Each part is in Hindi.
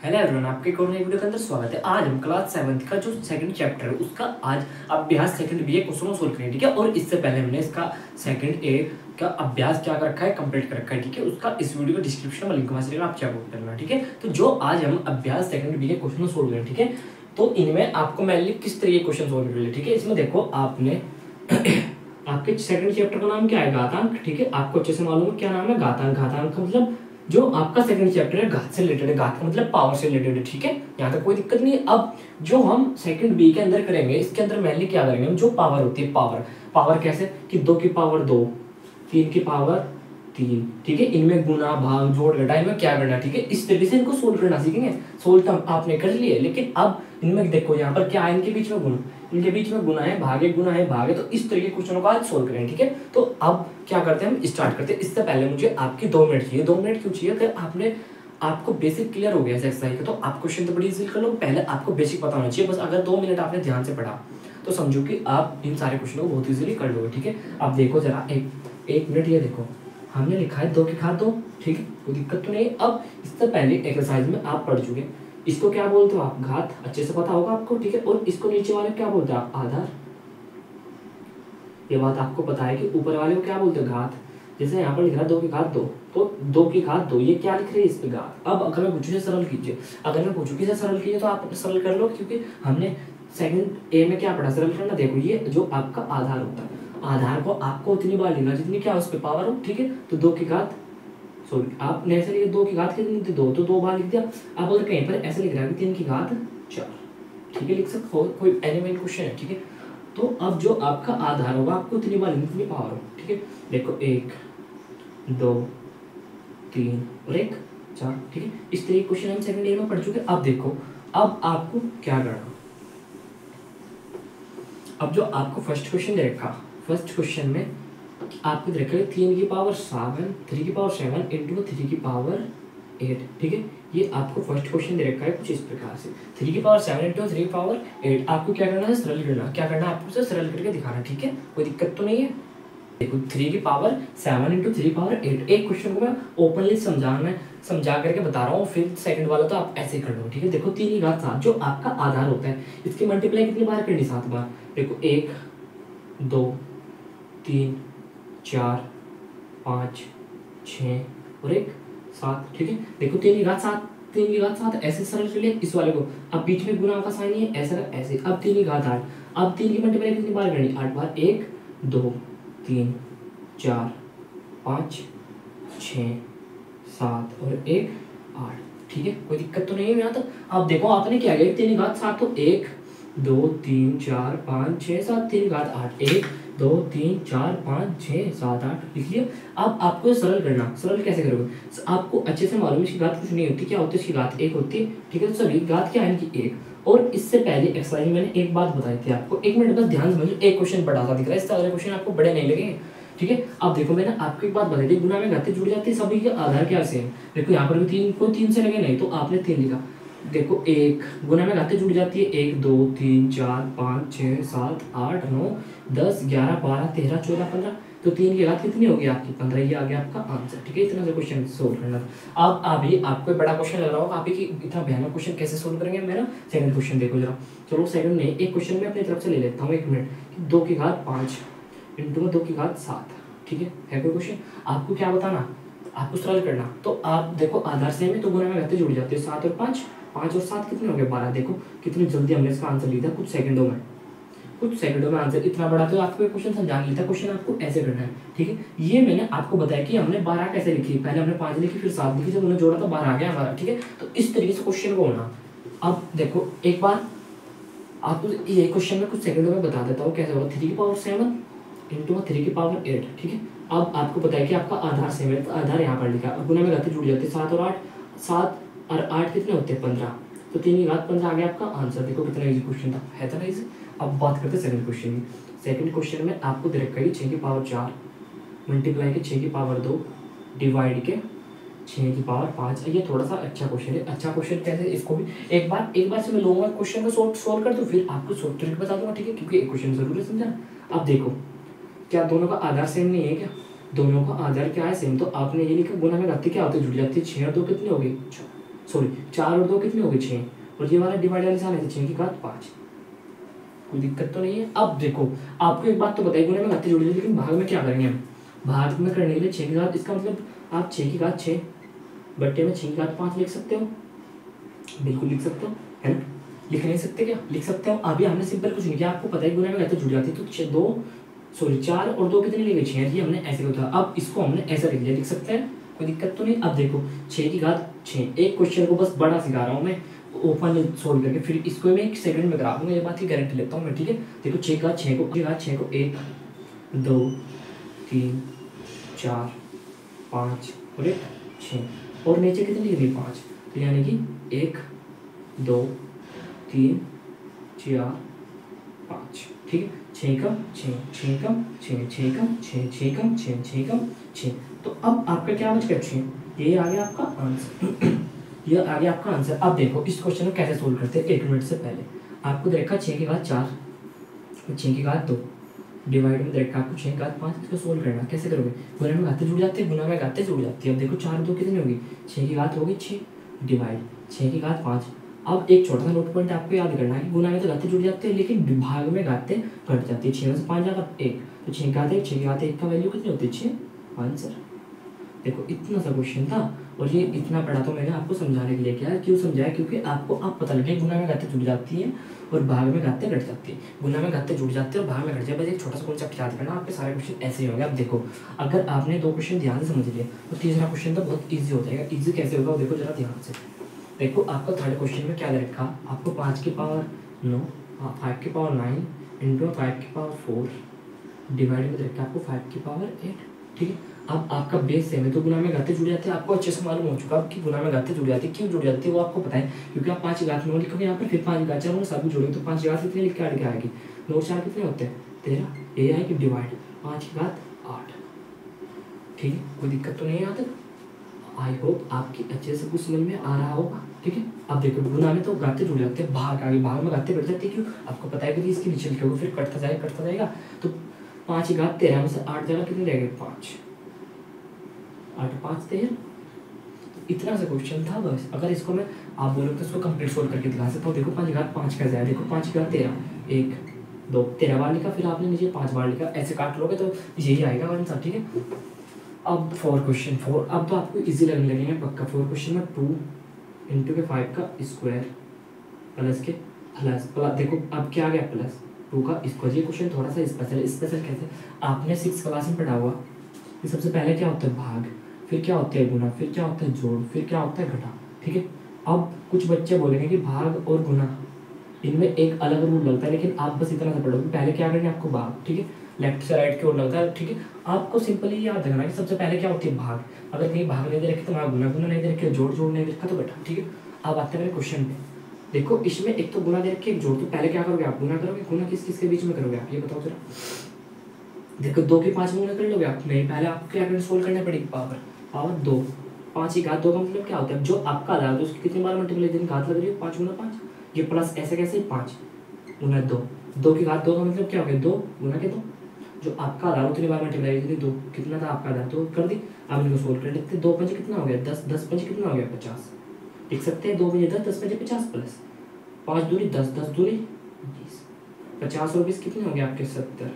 हेलो एवरीवन, आपके एक और नई वीडियो के अंदर स्वागत है। आज हम क्लास 7 का जो सेकंड चैप्टर है उसका आज अभ्यास सेकंड बी क्वेश्चन सोल्व करेंगे, ठीक है। और इससे पहले हमने इसका सेकंड ए का अभ्यास क्या कर रखा है, कंप्लीट कर रखा है, ठीक है। उसका इस वीडियो के डिस्क्रिप्शन में लिंक वहां से लेकर आप चेकआउट करना, ठीक है। तो जो आज हम अभ्यास सेकंड बी क्वेश्चन सोल्व करेंगे, ठीक है। तो इनमें आपको मैंने किस तरीके क्वेश्चन सोल्व करने, ठीक है। इसमें देखो आपने आपके सेकंड चैप्टर का नाम क्या है, घातांक, ठीक है। आपको अच्छे से मालूम है क्या नाम है, घातांक। घातांक का मतलब जो आपका सेकंड चैप्टर है घात से रिलेटेड है, घात का मतलब पावर से रिलेटेड है, ठीक है। यहाँ तक कोई दिक्कत नहीं है। अब जो हम सेकंड बी के अंदर करेंगे, इसके अंदर मेनली क्या करेंगे हम, जो पावर होती है, पावर कैसे कि 2 की पावर 2, 3 की पावर 3, ठीक है। इनमें गुना भाग जोड़ घटा इनमें क्या करना, ठीक है। इस तरीके से इनको सोल्व करना सीखेंगे। सोल्व तो आपने कर लिए, लेकिन अब इनमें देखो यहाँ पर क्या है, इनके बीच में गुना, इनके बीच में गुना है, भागे गुना है, भागे। तो इस तरीके के क्वेश्चनों को आज सोल्व करेंगे, ठीक है। तो अब क्या करते हैं हम, स्टार्ट करते हैं। इससे पहले मुझे आपकी 2 मिनट चाहिए। 2 मिनट क्यों चाहिए, अगर आपने आपको बेसिक क्लियर हो गया एक्सरसाइज का तो आप क्वेश्चन तो बड़ी इजीली कर लो। पहले आपको बेसिक पता होना चाहिए, बस अगर 2 मिनट आपने ध्यान से पढ़ा तो समझो कि आप इन सारे क्वेश्चनों को बहुत इजीली कर लोगे, ठीक है। अब देखो जरा एक मिनट, ये देखो हमने लिखा है 2 की घात 2, ठीक है, कोई दिक्कत तो नहीं है। अब इससे पहले एक्सरसाइज में आप पढ़ चुके, इसको क्या बोलते हो आप, घात, अच्छे से पता होगा आपको, ठीक है। और इसको नीचे वाले क्या बोलते हैं आप, आधार। ये बात आपको पता है कि ऊपर वाले को क्या बोलते हैं, घात। जैसे यहाँ पर लिख रहा है 2 की घात 2, तो 2 की घात 2, ये क्या लिख रही है इस पे, घात। अब अगर मैं पूछूं सरल कीजिए, अगर मैं पूछूं कि सरल कीजिए तो आप सरल कर लो, क्योंकि हमने सेकंड ए में क्या पढ़ा, सरल करना। देखो ये जो आपका आधार होता है, आधार को आपको उतनी बार लेना जितनी क्या उस पर पावर हो, ठीक है। तो 2 की घात, सॉरी आपने ऐसे लिखा 2 की घात कितनी थी, 2, तो 2 बार लिख दिया। अब अगर कहीं पर ऐसे लिख रहा है 3 की घात 4, ठीक है, लिख सकते हो, कोई एनिमल क्वेश्चन है, ठीक है। तो अब जो आपका आधार होगा आपको उतनी बार लिखनी, उतनी पावर हो, ठीक है। देखो 1 2 3 और 1 4, ठीक है। इस तरीके क्वेश्चन हम सेकंड ईयर में पढ़ चुके। अब देखो अब आपको क्या करना, अब जो आपको फर्स्ट क्वेश्चन दे रखा, फर्स्ट क्वेश्चन में आपको दे रखा है 3 की पावर 7, 3 की पावर 7 इंटू 3 की पावर 8, ठीक है। ये आपको फर्स्ट क्वेश्चन दे रखा है कुछ इस प्रकार से, 3 की पावर 7 इंटू 3 की पावर 8। आपको क्या करना है, सरल करना। क्या करना है आपको, उसे सरल करके दिखाना, ठीक है, कोई दिक्कत तो नहीं है। देखो 3 की पावर 7 इंटू 3 की पावर 8, एक क्वेश्चन को मैं ओपनली समझा करके बता रहा हूँ, फिर सेकंड वाला तो आप ऐसे ही कर लो, ठीक है। देखो 3 की घात 7 जो आपका आधार होता है, इसकी मल्टीप्लाई कितनी बार करनी, 7 बार। देखो 1 2 3 4 5 6 और 1 7, ठीक है। देखो 3 की घात 7, 3 की घात 7 ऐसे सरल कर लिया इस वाले को। अब बीच में गुना का साइन है, ऐसा ऐसे। अब 3 की घात 8, अब 3 की मल्टीप्लाई कितनी बार करनी, 8 बार। 1 2 3 4 5 6 7 और 1 8, ठीक है, कोई दिक्कत तो नहीं है यहाँ तक। अब देखो आपने क्या किया, 3 की घात 7 तो 1 2 3 4 5 6 7, 3 की घात 8, 1 2 3 4 5 6 7 8 लिख लिया। अब आपको सरल करना, सरल कैसे करोगे, आपको अच्छे से मालूम है इसकी घात कुछ नहीं होती, क्या होती है इसकी घात 1 होती है, ठीक है। तो सभी घात क्या है इनकी 1। और इससे पहले एक्सरसाइज में मैंने एक बात बताई थी आपको, एक मिनट बस ध्यान समझो। एक क्वेश्चन बड़ा सा दिख रहा है, इससे अगले क्वेश्चन आपको बड़े नहीं लगेंगे, ठीक है। अब देखो मैंने आपको एक बात बताई थी, गुना में घातें जुड़ जाती है, सभी के आधार क्या सेम। देखो यहाँ पर भी 3 को 3 से लगे नहीं, तो आपने 3 लिखा। देखो 1 गुना में घातें जुड़ जाती है, 1 2 3 4 5 6 7 8 9 10 11 12 13 14 15, तो 3 की घात कितनी होगी आपकी, 15। ये आ गया आपका आंसर, ठीक है। इतना सा क्वेश्चन सोल्व करना था। अब अभी आपको बड़ा क्वेश्चन लग रहा होगा आप कि इतना भयानक क्वेश्चन कैसे सोल्व करेंगे, मेरा सेकंड क्वेश्चन देखो जरा। चलो सेकंड नहीं, एक क्वेश्चन में अपनी तरफ से ले लेता हूँ, 1 मिनट। 2 की घात 5 इंटू 2 की घात 7, ठीक है कोई क्वेश्चन। आपको क्या बताना, आपको सरल करना। तो आप देखो आधार सेम है तो गुना में घातें जुड़ जाती है, 7 और 5, 5 और 7 कितने हो गए, 12। देखो कितनी जल्दी हमने इसका आंसर लिया था, कुछ सेकंडों में आंसर। इतना बड़ा तो आपको क्वेश्चन समझा नहीं था, क्वेश्चन आपको ऐसे करना है, ठीक है। ये मैंने आपको बताया कि हमने 12 कैसे लिखी, पहले हमने 5 लिखी फिर 7 लिखी, जब उन्हें जोड़ा तो 12 आ गया हमारा, ठीक है। तो इस तरीके से क्वेश्चन को होना। अब देखो एक बार आपको ये क्वेश्चन में कुछ सेकंडों में बता देता हूँ कैसे होगा। 3 की पावर 7 इंटू 3 की पावर 8, ठीक है। अब आपको पता है कि आपका आधार सेम है, तो आधार यहाँ पर लिखा, और गुना में घातें जुड़ जाती है, 7 और 8, 7 और 8 कितने होते हैं, 15। तो 3 की घात 15 आ गया आपका आंसर। देखो कितना इजी क्वेश्चन था, है था ना इजी। अब बात करते हैं सेकंड क्वेश्चन की। सेकंड क्वेश्चन में आपको दे रखा है 6 की पावर 4 मल्टीप्लाई के 6 की पावर 2 डिवाइड के 6 की पावर 5। ये थोड़ा सा अच्छा क्वेश्चन है। अच्छा क्वेश्चन कैसे, इसको भी एक बार से मैं लूँगा क्वेश्चन को सोल्व कर दूँ, फिर आपको शॉर्ट ट्रिक बता दूंगा, ठीक है, क्योंकि एक क्वेश्चन जरूर है समझा। अब देखो क्या दोनों का आधार सेम नहीं है क्या, दोनों का आधार क्या है सेम, तो आपने ये लिखा गुना में घातें क्या होती है, जुड़ जाती है, 6 और 2 कितनी हो गई, सॉरी 4 और 2 कितने हो गए 6, और ये वाला डिवाइड वाले साल है 6 की घात 5। कोई दिक्कत तो नहीं है। अब देखो आपको एक बात तो बताइए, गुणे में घाते जुड़ी है, लेकिन भाग में क्या करेंगे हम, भाग में करने के लिए 6 की घात, इसका मतलब आप 6 की घात 6 बट्टे में 6 की घात 5 लिख सकते हो, बिल्कुल लिख सकते हो, है ना। लिख नहीं सकते क्या, लिख सकते हो। अभी हमने सिंपल कुछ नहीं किया, आपको पता है गुणे में घाते जुड़ जाती है, तो 4 और 2 कितने लिए 6, ये हमने ऐसे लिखा। अब इसको हमने ऐसा लिख लिया, लिख सकते हैं, कोई दिक्कत तो नहीं। अब देखो 6 की घात 6, एक क्वेश्चन को बस बड़ा सिखा रहा हूँ मैं ओपन सोल्व करके, फिर इसको मैं 1 सेकंड में करा दूंगा, ये बात की गारंटी लेता हूँ मैं, ठीक है। देखो 6 का 6 को 1 2 3 4 5 और 1 6, और नीचे कितनी लिख दी 5, तो यानी कि 1 2 3 4 5, ठीक है। 6 कम 6 6 कम 6 6 कम 6 6 कम 6 6 कम 6, तो अब आपका क्या बच गया 6, ये आ गया आपका आंसर। ये आ गया आपका आंसर। अब देखो इस क्वेश्चन को कैसे सोल्व करते हैं, 1 मिनट से पहले आपको देखा 6 की घात 4 6 की घात 2 डिवाइड में देखा आपको 6 की घात 5, इसको सोल्व करना कैसे करोगे, गुना में घाते जुड़ जाते हैं, गुना में घाते जुड़ जाती है। अब देखो 4 2 कितनी होगी, 6 की घात होगी 6 डिवाइड 6 की घात 5। अब एक छोटा सा नोट पॉइंट आपको याद करना है कि गुना में तो घाते जुड़ जाते हैं, लेकिन भाग में घाते घट जाती है। 6 में से 5 जाएगा 1, तो 6 की घात 1, 6 की घात 1 का वैल्यू कितनी होती है 6, आंसर। देखो इतना सा क्वेश्चन था, और ये इतना पढ़ा तो मैंने आपको समझाने के लिए किया। क्यों समझाया, क्योंकि आपको अब पता लगे गुना में घाते जुड़ जाती है और भाग में घाते घट जाती है, गुना में घाते जुड़ जाते हैं और भाग में घट जाए। बस एक छोटा सा कॉन्सेप्ट याद करना, आपके सारे क्वेश्चन ऐसे ही होंगे। अब देखो अगर आपने 2 क्वेश्चन ध्यान से समझ लिया तो तीसरा क्वेश्चन तो बहुत ईजी हो जाएगा। ईजी कैसे होगा, देखो जरा ध्यान से। देखो आपका थर्ड क्वेश्चन में क्या दे रखा, आपको 5 की पावर 9 5 की पावर 9 इंटू 5 की पावर 4 डिवाइड में दे रखा आपको 5 की पावर 8, ठीक है। अब आपका बेस सेम है तो गुना में घाते जुड़ जाते हैं, आपको अच्छे से मालूम हो चुका है कि गुना में घाते जुड़ जाती है। क्यों जुड़ जाती है वो आपको पता है, क्योंकि आप 5 घात 9 लिखोगे यहाँ पर, फिर 5 घात 4 सभी जोड़ोगे तो 5 घात कितने लिख के आगे आएगी 9 4 कितने होते हैं 13, ये आएगी डिवाइड 5 की घात 8, ठीक है। कोई दिक्कत तो नहीं है यहाँ तक। आई होप आपकी अच्छे से कुछ समझ में आ रहा होगा, ठीक है। अब देखो गुना में तो घाते जुड़ जाते हैं, भाग आगे भाग में घाते घट जाते हैं, क्यों आपको पता है कि इसके नीचे लिखोगे फिर कटता जाएगा, तो 5 की घात 13 में से 8 जाएगा कितने रहेंगे 5 8 5 13, इतना सा क्वेश्चन था बस। अगर इसको मैं आप बोलो तो इसको कंप्लीट सोल्व करके दिखा सकता हूँ। देखो 5 की घात 5 कैसे आया, देखो 5 की घात 13 1 2 13 बार लिखा, फिर आपने नीचे 5 बार लिखा, ऐसे काट लोगे तो यही आएगा आंसर, ठीक है। अब क्वेश्चन 4 अब तो आपको इजी लगने लगेंगे पक्का। 4 क्वेश्चन में 2 इंटू के 5 का स्क्वायर प्लस के प्लस, देखो अब क्या आ गया प्लस 2 का स्क्वायर। ये क्वेश्चन थोड़ा सा स्पेशल कैसे, आपने 6 क्लास में पढ़ा हुआ कि सबसे पहले क्या होता है भाग, फिर क्या होता है गुना, फिर क्या होता है जोड़, फिर क्या होता है घटा, ठीक है। अब कुछ बच्चे बोलेंगे कि भाग और गुना इनमें एक अलग रूल लगता है, लेकिन आप बस इतना सा पढ़ोगे पहले क्या करेंगे आपको भाग, ठीक है, लेफ्ट से राइट की ओर लगता है, ठीक है। आपको सिंपली याद रखना कि सबसे पहले क्या होती है भाग, अगर कहीं भाग नहीं दे रखे तो वहाँ गुना नहीं दे रखे, जोड़ नहीं दे रखा तो घटा, ठीक है। अब आते हैं क्वेश्चन पे। देखो इसमें एक तो गुना दे रखे एक जोड़, तो पहले क्या करोगे आप गुना करोगे, गुना किस किस के बीच में करोगे आप ये बताओ जरा। देखो 2 की 5 गुना कर लोगे आप, नहीं पहले आपको क्या करना सोल्व करना पड़ेगी पावर 2, 5 की घात 2 का मतलब क्या होता है, जो आपका आ रहा है उसकी कितनी बार मल्टीप्लाई घात लग रही है 5 गुना 5, ये प्लस ऐसे कैसे 5 गुना 2 की घात 2 का मतलब क्या हो गया 2 गुना के 2, जो आपका आधार उतनी बार मल्टीप्लाई करी 2, कितना था आपका आधार 2 कर दी। अब इनको सोल्व कर लेते हैं, 2 5 कितना हो गया 10, 10 5 कितना हो गया 50, लिख सकते हैं 2 5 10, 10 5 50 प्लस 5 दूनी 10, 10 दूनी 20, 50 और 20 कितने हो गए आपके 70,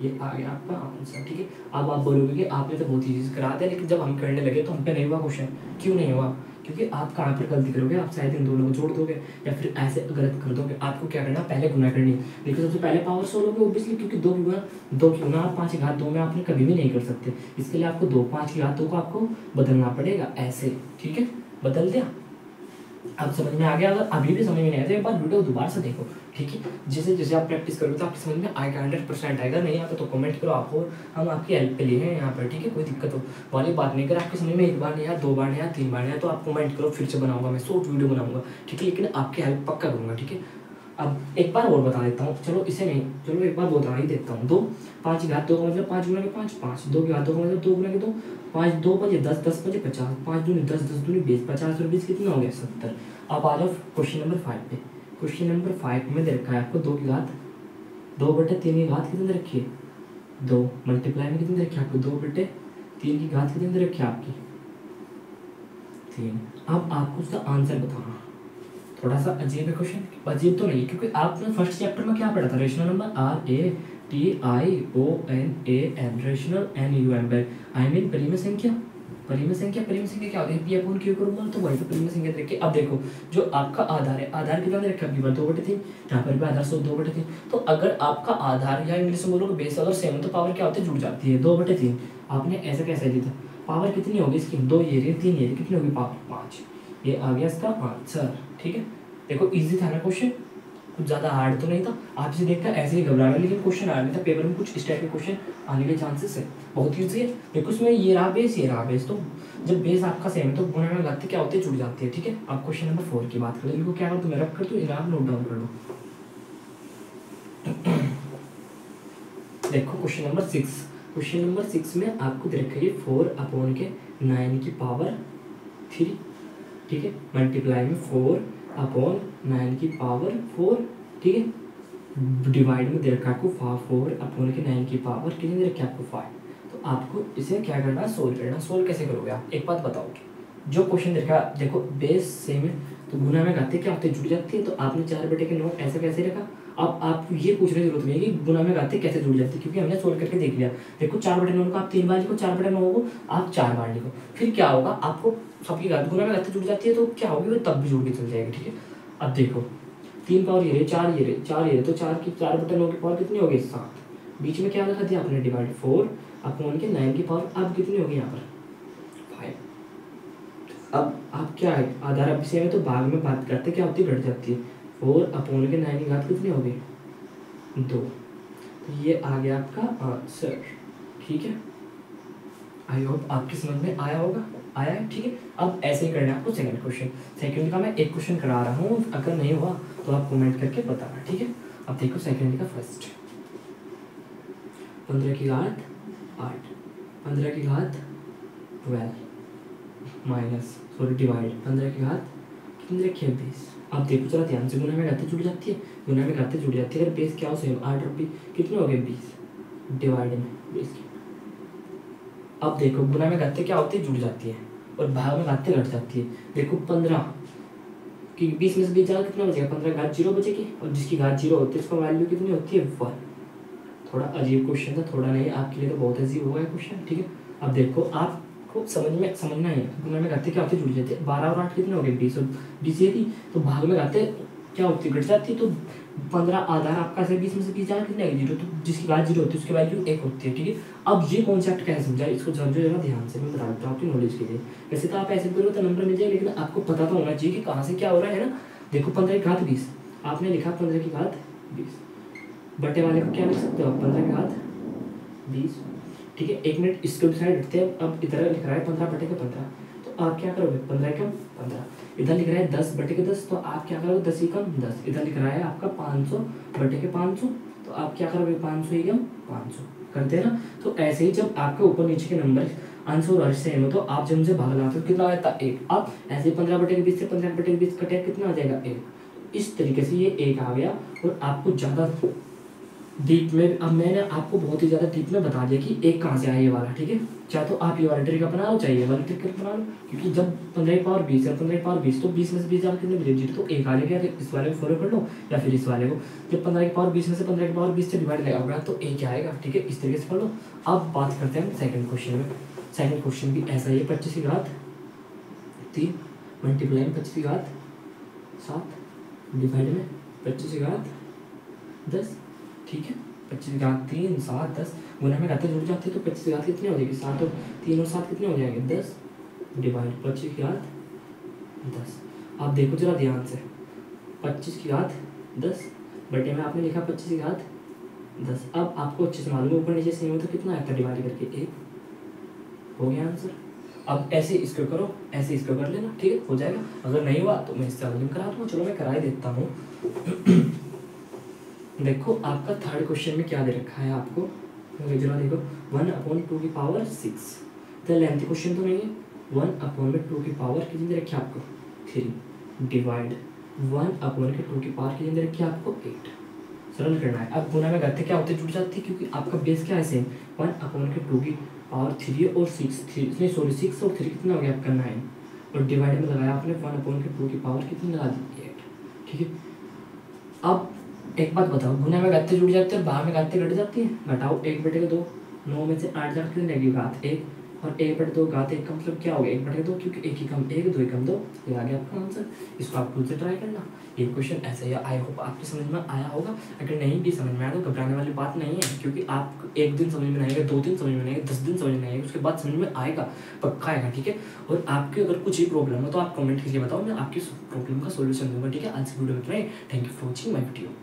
ये आ गया आपका आंसर, ठीक है। अब आप बोलोगे कि आपने तो बहुत ईजी करा दिया, लेकिन जब हम करने लगे तो हम पे नहीं हुआ क्वेश्चन, क्यों नहीं हुआ, क्योंकि आप कहाँ पर गलती करोगे, आप शायद इन दोनों को जोड़ दोगे या फिर ऐसे गलत कर दोगे। आपको क्या करना पहले गुना करनी, लेकिन सबसे पहले पावर सोल्व होगी ओब्वियसली, क्योंकि 2 की गुना आप 5 की घात 2 में आपने कभी भी नहीं कर सकते, इसके लिए आपको 2 5 की घात 2 को आपको बदलना पड़ेगा ऐसे, ठीक है। बदल दिया, अब समझ में आ गया। अगर अभी भी समझ में नहीं आया तो एक बार वीडियो दोबारा से देखो, ठीक है। जैसे जैसे आप प्रैक्टिस करोगे तो आपकी समझ में आएगा, 100% आएगा। नहीं आता तो कमेंट करो, आपको हम आपकी हेल्प के लिए हैं यहाँ पर, ठीक है। कोई दिक्कत हो वाली बात नहीं, अगर आपकी समझ में एक बार नहीं आया 2 बार नहीं आया 3 बार नहीं आया तो आप कमेंट करो, फिर से बनाऊंगा मैं शॉर्ट वीडियो बनाऊंगा, ठीक है। लेकिन आपकी हेल्प पक्का करूँगा, ठीक है। अब एक बार और बता देता हूँ, चलो इसे नहीं, चलो एक बार बता ही देता हूँ। 2 5 की घात 2 का मतलब 5 गुना के 5 5, 2 की घात 2 का मतलब 2 गुना के 2 5, 2 5 10, 10 5 50, 5 दूनी 10, 10 दूनी 20, 50 और 20 कितना हो गया 70। अब आ जाओ क्वेश्चन नंबर 5 पे। क्वेश्चन नंबर 5 में दे रखा है आपको 2 की घात 2 बटे 3 की घात कितनी दे रखी है 2, मल्टीप्लाई में कितनी दे रखी है आपको 2 बटे 3 की घात कितनी दे रखी है आपकी 3। अब आपको उसका आंसर बताना। थोड़ा सा अजीब है क्वेश्चन, अजीब तो नहीं क्योंकि आपने फर्स्ट चैप्टर में क्या पढ़ा था, rational number RATIONAN, rational NUM, I mean परिमेय संख्या। परिमेय संख्या क्या होती है, P/Q करूँगा तो वही तो परिमेय संख्या देखिए। अब देखो जो आपका आधार है, आधार कितना दे रखा है, 2/3, यहाँ पर भी आधार 2/3। तो अगर आपका आधार या इंग्लिश में बोलोगे बेस अगर सेम तो पावर क्या होती है, जुड़ जाती है 2/3। आपने ऐसा कैसे लिया था, पावर कितनी होगी इसकी, 2 ये रही 3 ये रही, कितनी होगी पावर 5। ये आ गया इसका आंसर। ठीक है, देखो इजी था ना क्वेश्चन, कुछ ज़्यादा हार्ड तो नहीं था। आप इसे देखकर ऐसे ही घबरा रहे, लेकिन क्वेश्चन आ नहीं था पेपर में, कुछ इस टाइप के क्वेश्चन आने के चांसेस है, बहुत ईजी है। देखो इसमें ये रहा बेस, ये रहा बेस, तो जब बेस आपका सेम है तो गुणा में लगाते क्या होते हैं, जुड़ जाती है। ठीक है, अब क्वेश्चन नंबर 4 की बात करें, इनको क्या करो, मैं रख कर तो इनाम नोट डाउन कर लो। देखो क्वेश्चन नंबर 6, क्वेश्चन नंबर 6 में आपको दे रखा है 4/9 की पावर 3। ठीक है, मल्टीप्लाई में 4/9 की पावर 4। ठीक है, डिवाइड में दे रखा है आपको 4/9 की पावर कितनी दे रखी है आपको 5। तो आपको इसे क्या करना है, सोल्व करना। सोल्व कैसे करोगे आप, एक बात बताओ, जो क्वेश्चन देखा, देखो बेस सेम है तो गुना में गाते क्या होते हैं, जुड़ जाती है। तो आपने 4/9 ऐसा कैसे रखा। अब आपको ये पूछने की जरूरत नहीं है कि गुना में गाते कैसे जुड़ जाती है, क्योंकि हमने सोल्व करके देख लिया। देखो 4/9 को आप 3 बार लिखो, 4/9 को आप 4 बार लिखो, फिर क्या होगा, आपको सबकी घात गुना में गाते जुड़ जाती है तो क्या होगी, वो तब भी जुड़ के चल जाएगी। ठीक है, अब देखो 3 पावर ये रहे, 4 ये रहे, 4 ये रहे, तो 4/9 की पावर कितनी होगी, 7। बीच में क्या रखा दिया आपने, डिवाइड 4/9 की पावर अब कितनी होगी यहाँ पर 5। अब आप क्या है, आधार अब सेम है तो भाग में बात करते क्या होती है, घट जाती है। 4/9 की घात कितनी होगी, 2। तो ये आ गया आपका आंसर। ठीक है, आई होप आपकी समझ में आया होगा, आया है। ठीक है, अब ऐसे ही करना है आपको सेकंड क्वेश्चन। सेकंड का मैं एक क्वेश्चन करा रहा हूँ, अगर नहीं हुआ तो आप कमेंट करके बताना। ठीक है, अब देखो सेकंड का फर्स्ट, 15 की घात 8, 15 की घात 12 माइनस डिवाइड 15 की घात कितनी रखी है, 20। अब देखो जरा ध्यान से, गुना में घाते जुड़ जाती है, गुना में घाते जुड़ जाती है। अगर बेस क्या हो सेम 8 और कितने हो गए 20, डिवाइड में 20 की। अब देखो गुना में घाते क्या होती है, जुड़ जाती है, और भाग में घाते घट जाती है। देखो 15 की 20 में से 20 जाएगा कितना बचेगा, 15 घात 0 बचेगी, और जिसकी घात 0 होती है उसका वैल्यू कितनी होती है, 1। थोड़ा अजीब क्वेश्चन था, थोड़ा नहीं, आपके लिए तो बहुत अजीब हो गया क्वेश्चन। ठीक है, अब देखो आपको समझना है, गुना में घाते क्या होती है, जुड़ जाती है। 12 और 8 कितने हो गए, 20, और 20 ये थी, तो भाग में घाते क्या होती है, घट जाती है। तो 15 आधार आपका से 20 में से 20 जाएगा कितने आएगी, 0। तो जिसकी घात 0 होती है उसकी वैल्यू 1 होती है। ठीक है, अब ये कॉन्सेप्ट कैसे समझा, इसको समझो जरा ध्यान से, मैं बता देता हूँ आपकी नॉलेज के लिए। वैसे तो आप ऐसे करो तो नंबर मिल जाएगा, लेकिन आपको पता तो होना चाहिए कि कहाँ से क्या हो रहा है ना। देखो 15 की घात 20, आपने लिखा 15 की घात 20, बटे वाले को क्या लिख सकते हो आप, 15 की घात 20। ठीक है, 1 मिनट इसको साइड रखते हैं। अब इधर लिख रहा है 15/15, तो आप क्या करोगे, 15 कम 15। इधर लिख रहा है 10/10, तो आप क्या करोगे, 10 ही कम 10। इधर लिख रहा है आपका 500/500, तो आप क्या करोगे, 500 ही कम 500 करते हैं ना। तो ऐसे ही जब आपके ऊपर नीचे के नंबर आंसर और सेम हो तो आप जब उनसे भाग लाते हो कितना आता है, 1। अब ऐसे 15/20 से 15/20 कटे कितना आ जाएगा, 1। इस तरीके से ये 1 आ गया, और आपको ज़्यादा डीप में, अब मैंने आपको बहुत ही ज़्यादा डीप में बता दिया कि 1 कहाँ से आया ये वाला। ठीक है, चाहे तो आप ये वाला ट्रिक अपना लो, चाहे ये वाला ट्रिक अपना लो, क्योंकि जब 15 की पावर 20 है, 15 की पावर 20, तो 20 में से 20 कितने बजे, 0, तो 1 आ गया। इस वाले को फॉलो कर लो या फिर इस वाले को, जब 15 की पावर 20 में से 15 की पावर 20 से डिवाइड लगाओगे तो 1 आएगा। ठीक है, इस तरीके से कर लो। अब बात करते हैं सेकंड क्वेश्चन में। सेकंड क्वेश्चन भी ऐसा ही है, 25 की घात 3 मल्टीप्लाई में 25 की घात 7 डिवाइड में 25 की घात 10। ठीक है, 25 की घात 3 7 10, गुना में घाते जुड़ जाती है, तो 25 की घात कितनी हो जाएगी, 7 और 3 और 7 कितने हो जाएंगे, 10 डिवाइड 25 की घात 10। आप देखो जरा ध्यान से, 25 की घात 10 बटे में आपने लिखा 25 की घात 10। अब आपको अच्छे से मालूम है ऊपर नीचे सेम हो तो कितना आता है, डिवाइड करके 1 हो गया आंसर। अब ऐसे इसको करो, ऐसे इसको कर लेना। ठीक है, हो जाएगा। अगर नहीं हुआ तो मैं इससे आगे करा दूँगा, चलो मैं करा ही देता हूँ। देखो आपका थर्ड क्वेश्चन में क्या दे रखा है आपको, जरा देखो 1/2 की पावर 6। तो लेंथी क्वेश्चन तो नहीं है। 1/2 की पावर कितनी दे रखी है आपको, 3 डिवाइड 1/2 की पावर कितनी दे रखी है आपको, 8। सरल करना है। अब गुना में घाते क्या होते, जुड़ जाती है, क्योंकि आपका बेस क्या है सेम। 1/2 की पावर 3 और 6 और 3 कितना हो गया आपका, 9 और डिवाइड में लगाया आपने 1/2 की पावर कितनी लगा दी 8, ठीक है। अब एक बात बताओ, गुना में घातें जुड़ जाते हैं और भाग में घातें घट जाती हैं। घटाओ 1/2, 9 में से 8 जाकर कितनी रहेगी घात 1, और 1/2 घात 1 का मतलब क्या हो गया 1/2, क्योंकि 1 ही कम 1, 2 ही कम 2, ये आ गया आपका आंसर। इसको आप खुद से ट्राई करना। ये क्वेश्चन ऐसे ही आई होप आपकी समझ में आया होगा। अगर नहीं भी समझ में आया तो घबराने वाली बात नहीं है, क्योंकि आप 1 दिन समझ में नहीं आएगा, 2 दिन समझ में नहीं आएगा, 10 दिन समझ में नहीं आएगा, उसके बाद समझ में आएगा, पक्का आएगा, ठीक है। और आपकी अगर कुछ ही प्रॉब्लम हो तो आप कमेंट करके बताओ, मैं आपकी प्रॉब्लम का सोल्यूशन दूंगा, ठीक है। आज की वीडियो में इतना ही। Thank you for watching my video.